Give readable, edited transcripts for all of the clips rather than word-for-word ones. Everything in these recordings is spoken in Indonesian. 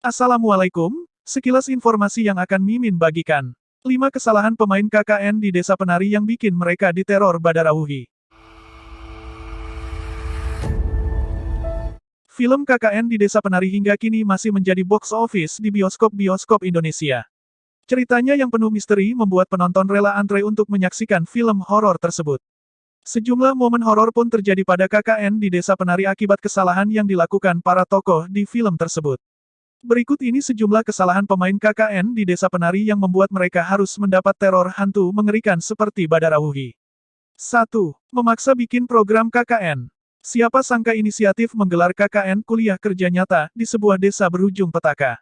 Assalamualaikum, sekilas informasi yang akan Mimin bagikan. 5 kesalahan pemain KKN di Desa Penari yang bikin mereka diteror Badarauhi. Film KKN di Desa Penari hingga kini masih menjadi box office di bioskop-bioskop Indonesia. Ceritanya yang penuh misteri membuat penonton rela antre untuk menyaksikan film horor tersebut. Sejumlah momen horor pun terjadi pada KKN di Desa Penari akibat kesalahan yang dilakukan para tokoh di film tersebut. Berikut ini sejumlah kesalahan pemain KKN di Desa Penari yang membuat mereka harus mendapat teror hantu mengerikan seperti Badarauhi. 1. Memaksa bikin program KKN. Siapa sangka inisiatif menggelar KKN kuliah kerja nyata di sebuah desa berujung petaka.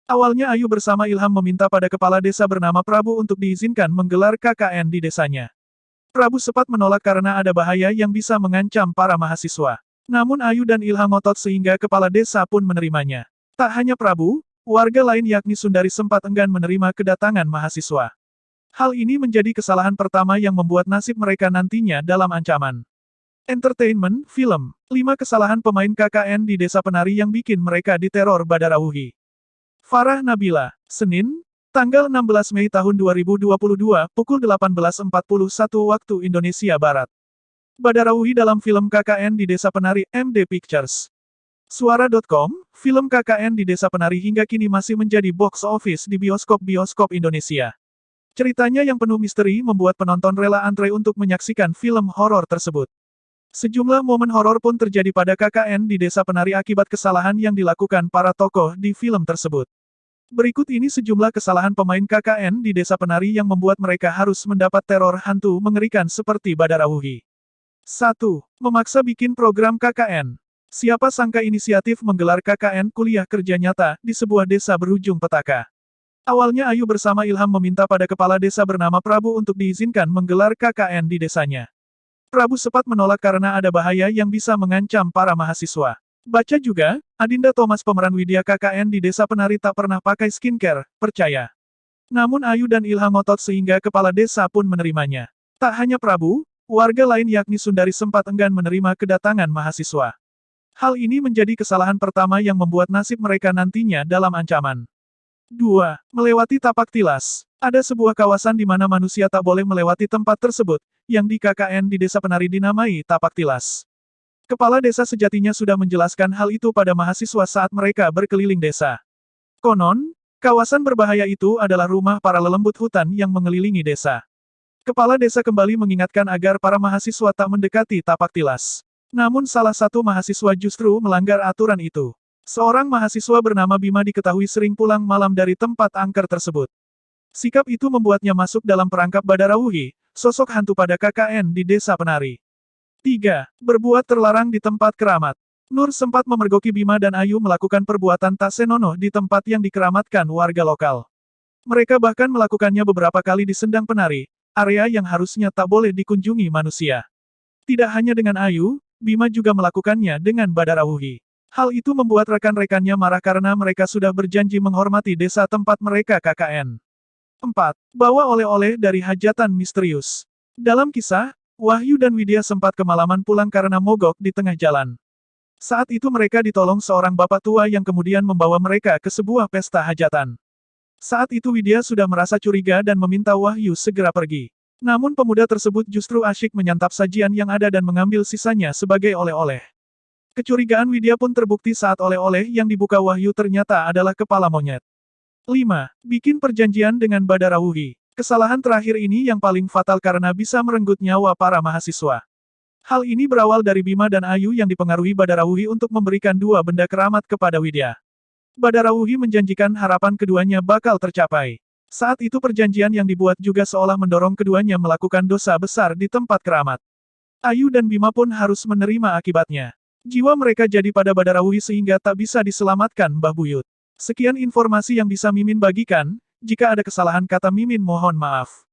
Awalnya Ayu bersama Ilham meminta pada kepala desa bernama Prabu untuk diizinkan menggelar KKN di desanya. Prabu sempat menolak karena ada bahaya yang bisa mengancam para mahasiswa. Namun Ayu dan Ilham ngotot sehingga kepala desa pun menerimanya. Tak hanya Prabu, warga lain yakni Sundari sempat enggan menerima kedatangan mahasiswa. Hal ini menjadi kesalahan pertama yang membuat nasib mereka nantinya dalam ancaman. Entertainment, film. 5 kesalahan pemain KKN di Desa Penari yang bikin mereka diteror Badarauhi. Farah Nabila, Senin, tanggal 16 Mei tahun 2022, pukul 18.41 waktu Indonesia Barat. Badarauhi dalam film KKN di Desa Penari, MD Pictures. Suara.com, film KKN di Desa Penari hingga kini masih menjadi box office di bioskop-bioskop Indonesia. Ceritanya yang penuh misteri membuat penonton rela antre untuk menyaksikan film horor tersebut. Sejumlah momen horor pun terjadi pada KKN di Desa Penari akibat kesalahan yang dilakukan para tokoh di film tersebut. Berikut ini sejumlah kesalahan pemain KKN di Desa Penari yang membuat mereka harus mendapat teror hantu mengerikan seperti Badarauhi. 1. Memaksa bikin program KKN. Siapa sangka inisiatif menggelar KKN kuliah kerja nyata di sebuah desa berujung petaka. Awalnya Ayu bersama Ilham meminta pada kepala desa bernama Prabu untuk diizinkan menggelar KKN di desanya. Prabu sempat menolak karena ada bahaya yang bisa mengancam para mahasiswa. Baca juga, Adinda Thomas pemeran Widya KKN di Desa Penari tak pernah pakai skincare, percaya. Namun Ayu dan Ilham ngotot sehingga kepala desa pun menerimanya. Tak hanya Prabu, warga lain yakni Sundari sempat enggan menerima kedatangan mahasiswa. Hal ini menjadi kesalahan pertama yang membuat nasib mereka nantinya dalam ancaman. 2. Melewati tapak tilas. Ada sebuah kawasan di mana manusia tak boleh melewati tempat tersebut, yang di KKN di Desa Penari dinamai tapak tilas. Kepala desa sejatinya sudah menjelaskan hal itu pada mahasiswa saat mereka berkeliling desa. Konon, kawasan berbahaya itu adalah rumah para lelembut hutan yang mengelilingi desa. Kepala desa kembali mengingatkan agar para mahasiswa tak mendekati tapak tilas. Namun salah satu mahasiswa justru melanggar aturan itu. Seorang mahasiswa bernama Bima diketahui sering pulang malam dari tempat angker tersebut. Sikap itu membuatnya masuk dalam perangkap Badarauhi, sosok hantu pada KKN di Desa Penari. 3. Berbuat terlarang di tempat keramat. Nur sempat memergoki Bima dan Ayu melakukan perbuatan tak senonoh di tempat yang dikeramatkan warga lokal. Mereka bahkan melakukannya beberapa kali di Sendang Penari, area yang harusnya tak boleh dikunjungi manusia. Tidak hanya dengan Ayu, Bima juga melakukannya dengan Badarauhi. Hal itu membuat rekan-rekannya marah karena mereka sudah berjanji menghormati desa tempat mereka KKN. 4. Bawa oleh-oleh dari hajatan misterius. Dalam kisah, Wahyu dan Widya sempat kemalaman pulang karena mogok di tengah jalan. Saat itu mereka ditolong seorang bapak tua yang kemudian membawa mereka ke sebuah pesta hajatan. Saat itu Widya sudah merasa curiga dan meminta Wahyu segera pergi. Namun pemuda tersebut justru asyik menyantap sajian yang ada dan mengambil sisanya sebagai oleh-oleh. Kecurigaan Widya pun terbukti saat oleh-oleh yang dibuka Wahyu ternyata adalah kepala monyet. 5. Bikin perjanjian dengan Badarauhi. Kesalahan terakhir ini yang paling fatal karena bisa merenggut nyawa para mahasiswa. Hal ini berawal dari Bima dan Ayu yang dipengaruhi Badarauhi untuk memberikan 2 benda keramat kepada Widya. Badarauhi menjanjikan harapan keduanya bakal tercapai. Saat itu perjanjian yang dibuat juga seolah mendorong keduanya melakukan dosa besar di tempat keramat. Ayu dan Bima pun harus menerima akibatnya. Jiwa mereka jadi pada Badarauhi sehingga tak bisa diselamatkan Mbah Buyut. Sekian informasi yang bisa Mimin bagikan, jika ada kesalahan kata Mimin mohon maaf.